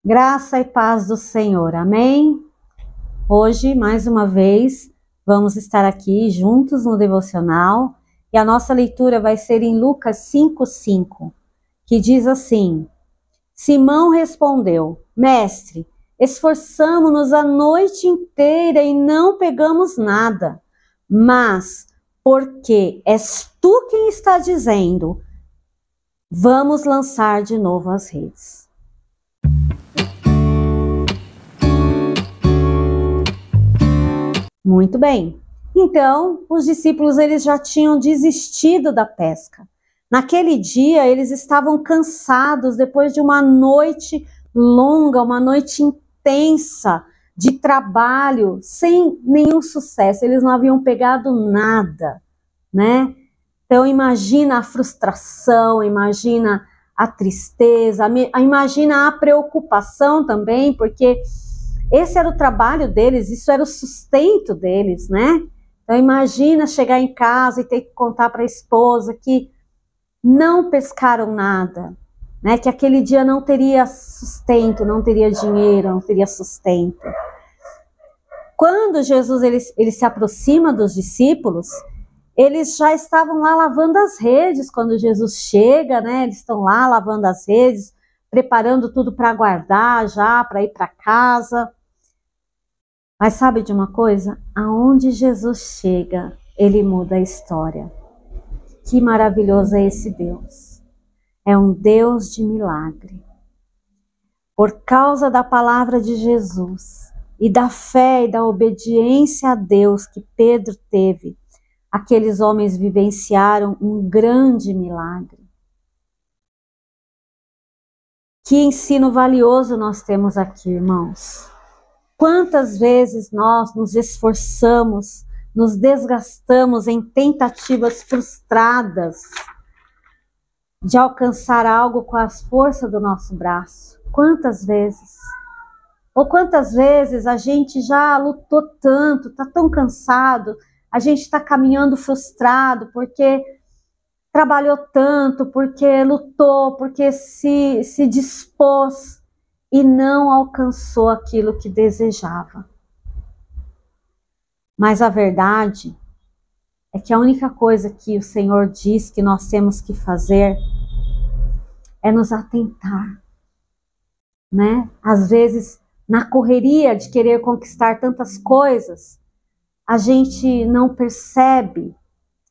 Graça e paz do Senhor, amém? Hoje, mais uma vez, vamos estar aqui juntos no devocional e a nossa leitura vai ser em Lucas 5:5, que diz assim: Simão respondeu: Mestre, esforçamo-nos a noite inteira e não pegamos nada, mas porque és tu quem está dizendo, vamos lançar de novo as redes. Muito bem. Então, os discípulos eles já tinham desistido da pesca. Naquele dia, eles estavam cansados depois de uma noite longa, uma noite intensa de trabalho, sem nenhum sucesso. Eles não haviam pegado nada, né? Então, imagina a frustração, imagina a tristeza, imagina a preocupação também, porque esse era o trabalho deles, isso era o sustento deles, né? Então imagina chegar em casa e ter que contar para a esposa que não pescaram nada, né? Que aquele dia não teria sustento, não teria dinheiro, não teria sustento. Quando Jesus ele se aproxima dos discípulos, eles já estavam lá lavando as redes quando Jesus chega, né? Eles estão lá lavando as redes, preparando tudo para guardar já, para ir para casa. Mas sabe de uma coisa? Aonde Jesus chega, ele muda a história. Que maravilhoso é esse Deus. É um Deus de milagre. Por causa da palavra de Jesus e da fé e da obediência a Deus que Pedro teve, aqueles homens vivenciaram um grande milagre. Que ensino valioso nós temos aqui, irmãos. Quantas vezes nós nos esforçamos, nos desgastamos em tentativas frustradas de alcançar algo com as forças do nosso braço? Quantas vezes? Ou quantas vezes a gente já lutou tanto, está tão cansado, a gente está caminhando frustrado porque trabalhou tanto, porque lutou, porque se dispôs e não alcançou aquilo que desejava. Mas a verdade é que a única coisa que o Senhor diz que nós temos que fazer é nos atentar, né? Às vezes, na correria de querer conquistar tantas coisas, a gente não percebe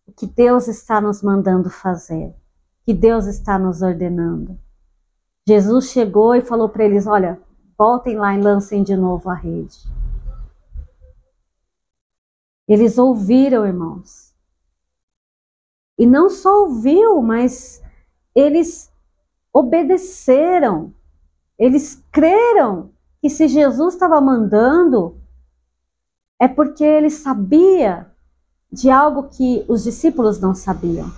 o que Deus está nos mandando fazer, que Deus está nos ordenando. Jesus chegou e falou para eles, olha, voltem lá e lancem de novo a rede. Eles ouviram, irmãos. E não só ouviu, mas eles obedeceram. Eles creram que se Jesus estava mandando, é porque ele sabia de algo que os discípulos não sabiam.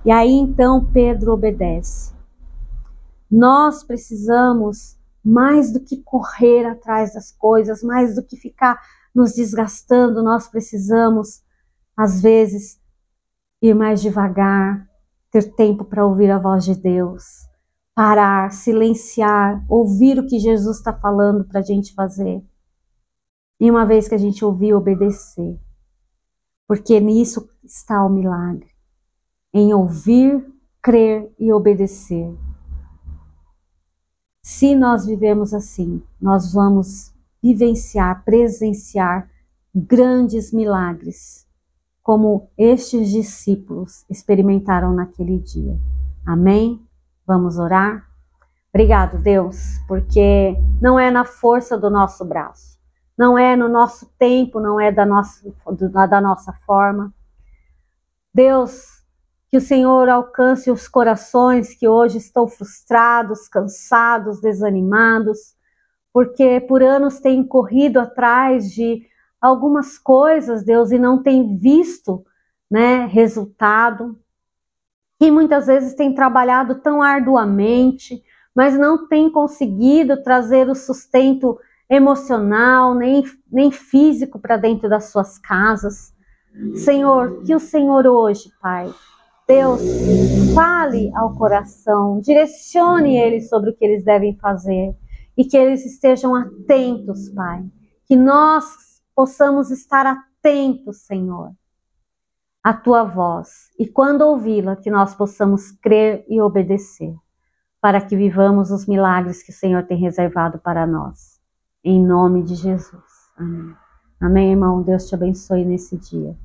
E aí então Pedro obedece. Nós precisamos, mais do que correr atrás das coisas, mais do que ficar nos desgastando, nós precisamos, às vezes, ir mais devagar, ter tempo para ouvir a voz de Deus, parar, silenciar, ouvir o que Jesus está falando para a gente fazer. E uma vez que a gente ouvir, obedecer. Porque nisso está o milagre. Em ouvir, crer e obedecer. Se nós vivemos assim, nós vamos vivenciar, presenciar grandes milagres, como estes discípulos experimentaram naquele dia. Amém? Vamos orar? Obrigado, Deus, porque não é na força do nosso braço, não é no nosso tempo, não é da nossa forma. Deus, que o Senhor alcance os corações que hoje estão frustrados, cansados, desanimados, porque por anos têm corrido atrás de algumas coisas, Deus, e não têm visto, né, resultado. E muitas vezes têm trabalhado tão arduamente, mas não têm conseguido trazer o sustento emocional, nem físico para dentro das suas casas. Senhor, que o Senhor hoje, Pai, Deus, fale ao coração, direcione eles sobre o que eles devem fazer. e que eles estejam atentos, Pai. Que nós possamos estar atentos, Senhor, à Tua voz. E quando ouvi-la, que nós possamos crer e obedecer, para que vivamos os milagres que o Senhor tem reservado para nós. Em nome de Jesus. Amém. Amém, irmão. Deus te abençoe nesse dia.